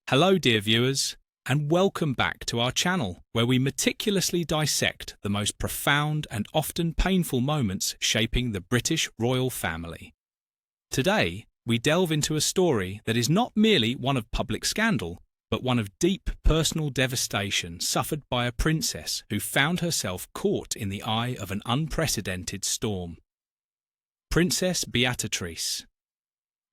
Hello, dear viewers, and welcome back to our channel, where we meticulously dissect the most profound and often painful moments shaping the British royal family. Today, we delve into a story that is not merely one of public scandal, but one of deep personal devastation suffered by a princess who found herself caught in the eye of an unprecedented storm. Princess Beatrice.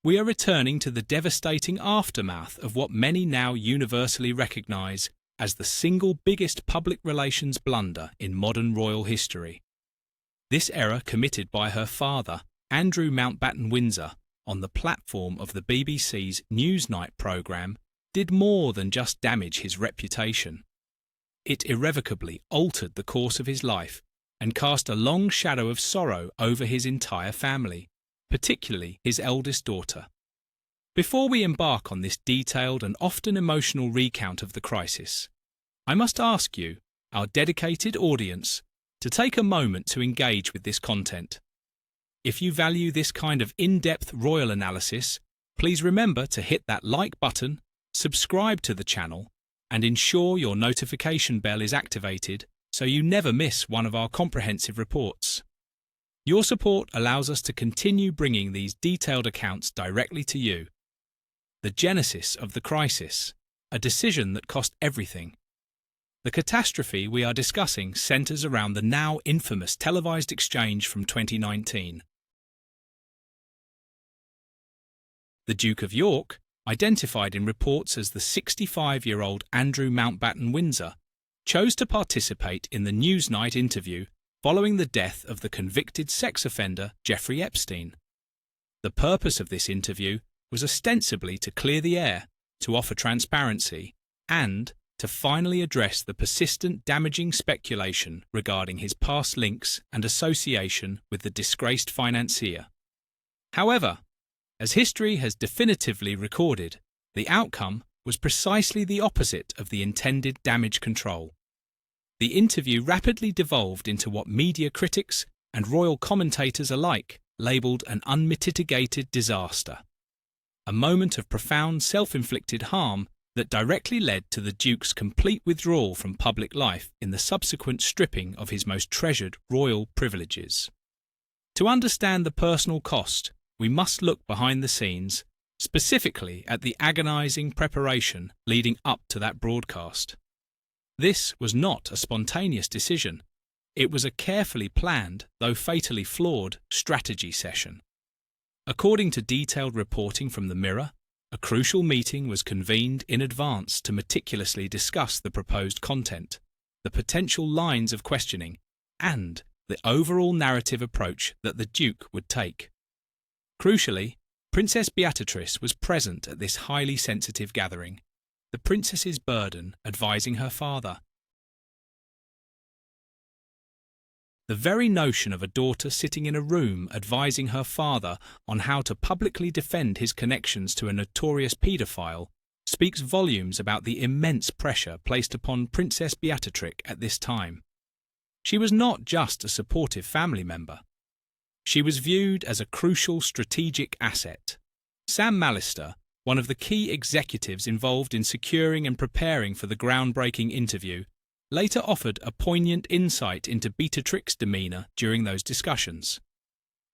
We are returning to the devastating aftermath of what many now universally recognise as the single biggest public relations blunder in modern royal history. This error committed by her father, Andrew Mountbatten-Windsor, on the platform of the BBC's Newsnight programme, did more than just damage his reputation. It irrevocably altered the course of his life and cast a long shadow of sorrow over his entire family, particularly his eldest daughter. Before we embark on this detailed and often emotional recount of the crisis, I must ask you, our dedicated audience, to take a moment to engage with this content. If you value this kind of in-depth royal analysis, please remember to hit that like button, subscribe to the channel, and ensure your notification bell is activated so you never miss one of our comprehensive reports. Your support allows us to continue bringing these detailed accounts directly to you. The genesis of the crisis, a decision that cost everything. The catastrophe we are discussing centres around the now infamous televised exchange from 2019. The Duke of York, identified in reports as the 65-year-old Andrew Mountbatten-Windsor, chose to participate in the Newsnight interview following the death of the convicted sex offender Jeffrey Epstein. The purpose of this interview was ostensibly to clear the air, to offer transparency, and to finally address the persistent damaging speculation regarding his past links and association with the disgraced financier. However, as history has definitively recorded, the outcome was precisely the opposite of the intended damage control. The interview rapidly devolved into what media critics and royal commentators alike labelled an unmitigated disaster. A moment of profound self-inflicted harm that directly led to the Duke's complete withdrawal from public life in the subsequent stripping of his most treasured royal privileges. To understand the personal cost, we must look behind the scenes, specifically at the agonising preparation leading up to that broadcast. This was not a spontaneous decision. It was a carefully planned, though fatally flawed, strategy session. According to detailed reporting from the Mirror, a crucial meeting was convened in advance to meticulously discuss the proposed content, the potential lines of questioning, and the overall narrative approach that the Duke would take. Crucially, Princess Beatrice was present at this highly sensitive gathering, the princess's burden advising her father. The very notion of a daughter sitting in a room advising her father on how to publicly defend his connections to a notorious paedophile speaks volumes about the immense pressure placed upon Princess Beatrice at this time. She was not just a supportive family member. She was viewed as a crucial strategic asset. Sam Mallister, one of the key executives involved in securing and preparing for the groundbreaking interview, later offered a poignant insight into Beatrix's demeanour during those discussions.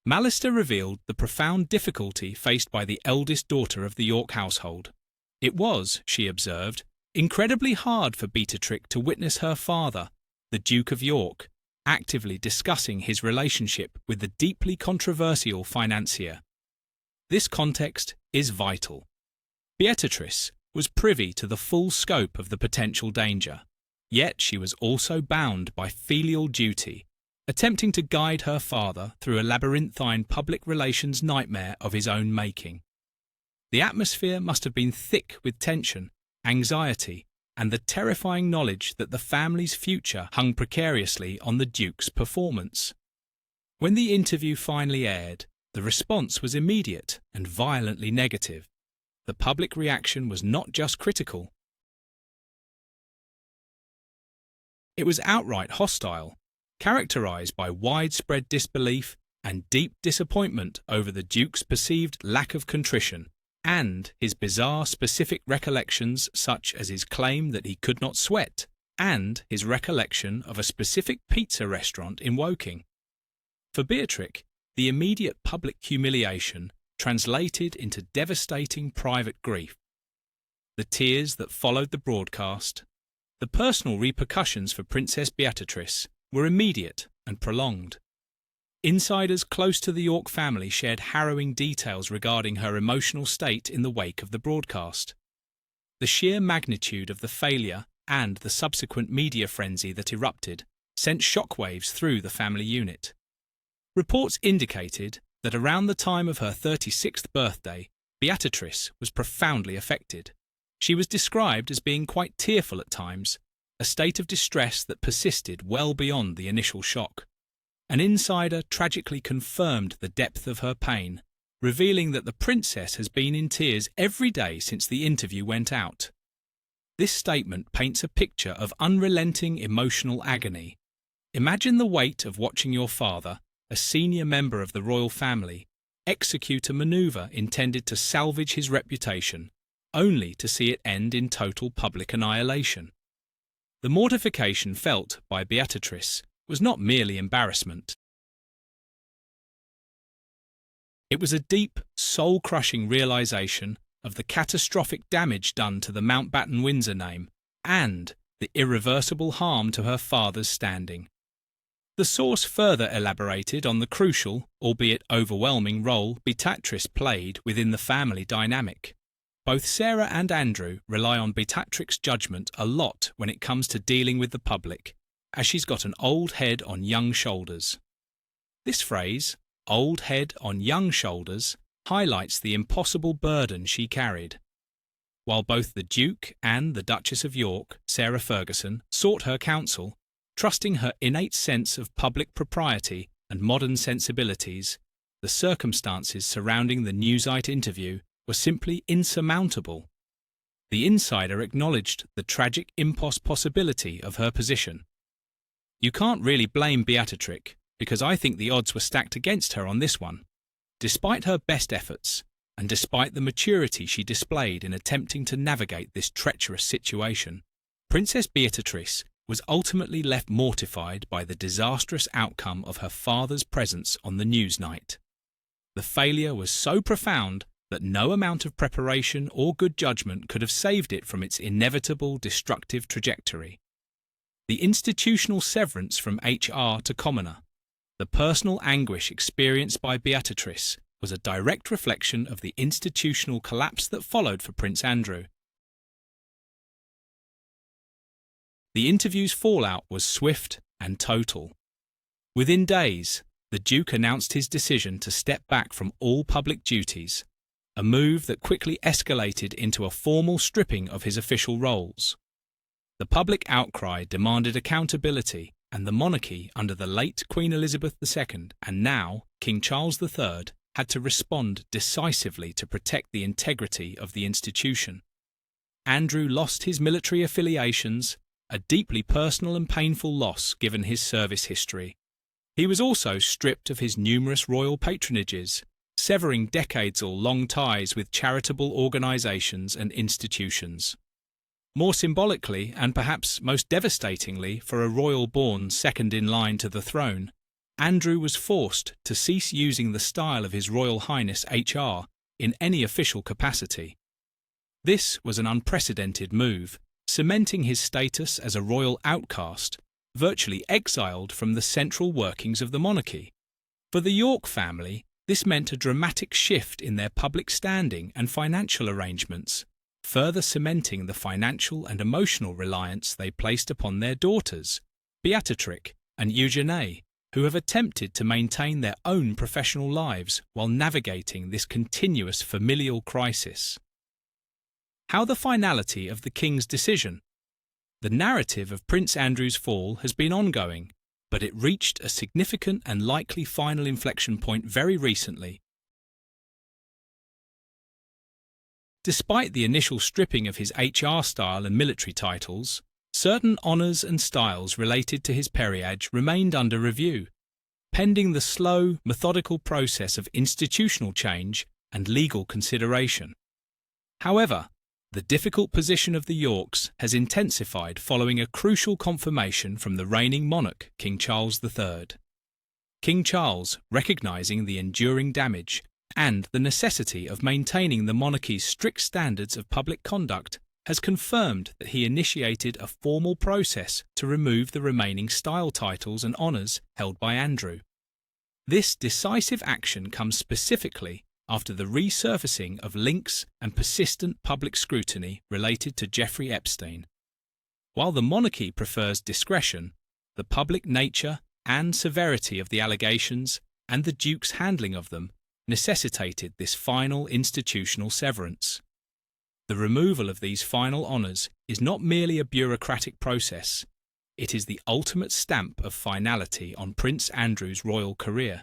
Mallister revealed the profound difficulty faced by the eldest daughter of the York household. It was, she observed, incredibly hard for Beatrix to witness her father, the Duke of York, actively discussing his relationship with the deeply controversial financier. This context is vital. Beatrice was privy to the full scope of the potential danger, yet she was also bound by filial duty, attempting to guide her father through a labyrinthine public relations nightmare of his own making. The atmosphere must have been thick with tension, anxiety, and the terrifying knowledge that the family's future hung precariously on the Duke's performance. When the interview finally aired, the response was immediate and violently negative. The public reaction was not just critical. It was outright hostile, characterised by widespread disbelief and deep disappointment over the Duke's perceived lack of contrition, and his bizarre specific recollections such as his claim that he could not sweat, and his recollection of a specific pizza restaurant in Woking. For Beatrice, the immediate public humiliation translated into devastating private grief. The tears that followed the broadcast, the personal repercussions for Princess Beatrice, were immediate and prolonged. Insiders close to the York family shared harrowing details regarding her emotional state in the wake of the broadcast. The sheer magnitude of the failure and the subsequent media frenzy that erupted sent shockwaves through the family unit. Reports indicated that around the time of her 36th birthday, Beatrice was profoundly affected. She was described as being quite tearful at times, a state of distress that persisted well beyond the initial shock. An insider tragically confirmed the depth of her pain, revealing that the princess has been in tears every day since the interview went out. This statement paints a picture of unrelenting emotional agony. Imagine the weight of watching your father, a senior member of the royal family, execute a maneuver intended to salvage his reputation, only to see it end in total public annihilation. The mortification felt by Beatrice was not merely embarrassment. It was a deep, soul-crushing realization of the catastrophic damage done to the Mountbatten-Windsor name and the irreversible harm to her father's standing. The source further elaborated on the crucial, albeit overwhelming, role Beatrice played within the family dynamic. Both Sarah and Andrew rely on Beatrice's judgment a lot when it comes to dealing with the public, as she's got an old head on young shoulders. This phrase, old head on young shoulders, highlights the impossible burden she carried. While both the Duke and the Duchess of York, Sarah Ferguson, sought her counsel, trusting her innate sense of public propriety and modern sensibilities, the circumstances surrounding the Newsite interview were simply insurmountable. The insider acknowledged the tragic impossibility of her position. You can't really blame Beatrice, because I think the odds were stacked against her on this one. Despite her best efforts, and despite the maturity she displayed in attempting to navigate this treacherous situation, Princess Beatrice was ultimately left mortified by the disastrous outcome of her father's presence on the news night. The failure was so profound that no amount of preparation or good judgment could have saved it from its inevitable destructive trajectory. The institutional severance from HR to commoner, the personal anguish experienced by Beatrice, was a direct reflection of the institutional collapse that followed for Prince Andrew. The interview's fallout was swift and total. Within days, the Duke announced his decision to step back from all public duties, a move that quickly escalated into a formal stripping of his official roles. The public outcry demanded accountability, and the monarchy under the late Queen Elizabeth II and now King Charles III had to respond decisively to protect the integrity of the institution. Andrew lost his military affiliations, a deeply personal and painful loss given his service history. He was also stripped of his numerous royal patronages, severing decades-long ties with charitable organisations and institutions. More symbolically, and perhaps most devastatingly for a royal born second in line to the throne, Andrew was forced to cease using the style of His Royal Highness HR in any official capacity. This was an unprecedented move, cementing his status as a royal outcast, virtually exiled from the central workings of the monarchy. For the York family, this meant a dramatic shift in their public standing and financial arrangements, further cementing the financial and emotional reliance they placed upon their daughters, Beatrice and Eugenie, who have attempted to maintain their own professional lives while navigating this continuous familial crisis. How the finality of the King's decision. The narrative of Prince Andrew's fall has been ongoing, but it reached a significant and likely final inflection point very recently. Despite the initial stripping of his HR style and military titles, certain honours and styles related to his peerage remained under review, pending the slow, methodical process of institutional change and legal consideration. However, the difficult position of the Yorks has intensified following a crucial confirmation from the reigning monarch, King Charles III. King Charles, recognising the enduring damage and the necessity of maintaining the monarchy's strict standards of public conduct, has confirmed that he initiated a formal process to remove the remaining style titles and honours held by Andrew. This decisive action comes specifically after the resurfacing of links and persistent public scrutiny related to Jeffrey Epstein. While the monarchy prefers discretion, the public nature and severity of the allegations and the Duke's handling of them necessitated this final institutional severance. The removal of these final honours is not merely a bureaucratic process, it is the ultimate stamp of finality on Prince Andrew's royal career.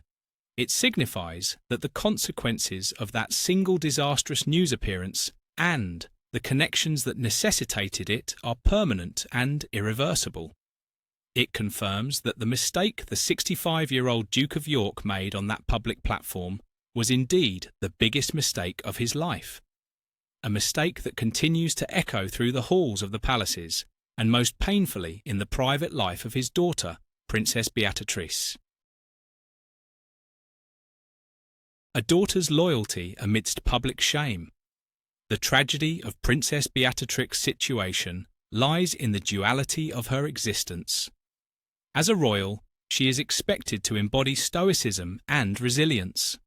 It signifies that the consequences of that single disastrous news appearance and the connections that necessitated it are permanent and irreversible. It confirms that the mistake the 65-year-old Duke of York made on that public platform was indeed the biggest mistake of his life. A mistake that continues to echo through the halls of the palaces and most painfully in the private life of his daughter, Princess Beatrice. A daughter's loyalty amidst public shame. The tragedy of Princess Beatrix's situation lies in the duality of her existence. As a royal, she is expected to embody stoicism and resilience.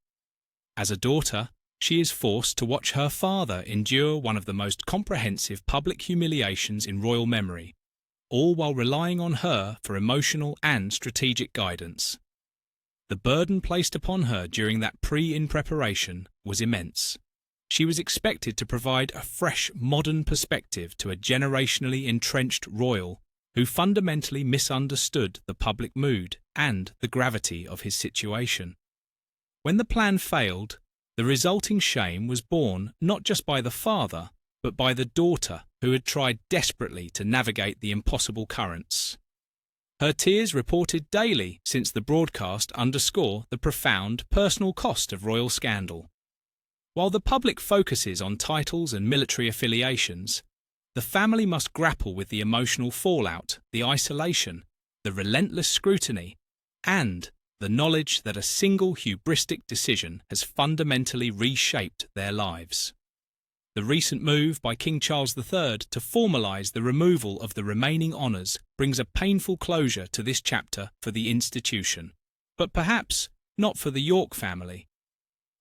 As a daughter, she is forced to watch her father endure one of the most comprehensive public humiliations in royal memory, all while relying on her for emotional and strategic guidance. The burden placed upon her during that pre-in preparation was immense. She was expected to provide a fresh, modern perspective to a generationally entrenched royal who fundamentally misunderstood the public mood and the gravity of his situation. When the plan failed, the resulting shame was borne not just by the father, but by the daughter who had tried desperately to navigate the impossible currents. Her tears, reported daily since the broadcast, underscore the profound personal cost of royal scandal. While the public focuses on titles and military affiliations, the family must grapple with the emotional fallout, the isolation, the relentless scrutiny, and the knowledge that a single hubristic decision has fundamentally reshaped their lives. The recent move by King Charles III to formalise the removal of the remaining honours brings a painful closure to this chapter for the institution, but perhaps not for the York family.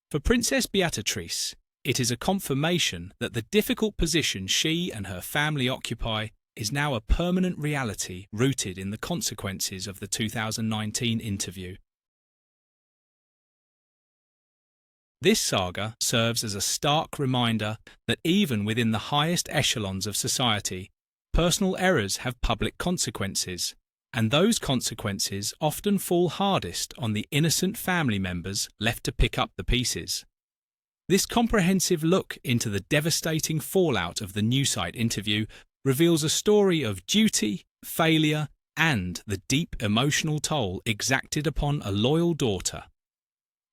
For Princess Beatrice, it is a confirmation that the difficult position she and her family occupy is now a permanent reality rooted in the consequences of the 2019 interview. This saga serves as a stark reminder that even within the highest echelons of society, personal errors have public consequences, and those consequences often fall hardest on the innocent family members left to pick up the pieces. This comprehensive look into the devastating fallout of the Newsite interview reveals a story of duty, failure, and the deep emotional toll exacted upon a loyal daughter.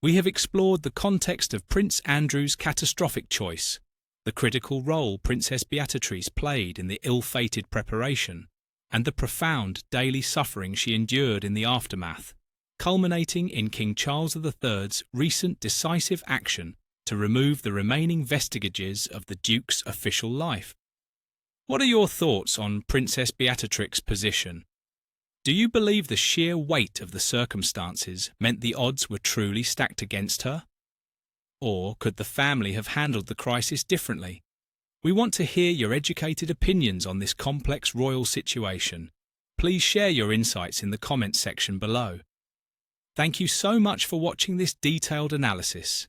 We have explored the context of Prince Andrew's catastrophic choice, the critical role Princess Beatrice played in the ill-fated preparation, and the profound daily suffering she endured in the aftermath, culminating in King Charles III's recent decisive action to remove the remaining vestiges of the Duke's official life. What are your thoughts on Princess Beatrix's position? Do you believe the sheer weight of the circumstances meant the odds were truly stacked against her? Or could the family have handled the crisis differently? We want to hear your educated opinions on this complex royal situation. Please share your insights in the comments section below. Thank you so much for watching this detailed analysis.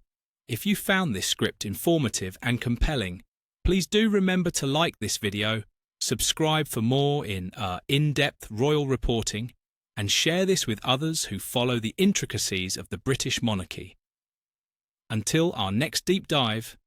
If you found this script informative and compelling, please do remember to like this video, subscribe for more in-depth royal reporting, and share this with others who follow the intricacies of the British monarchy. Until our next deep dive,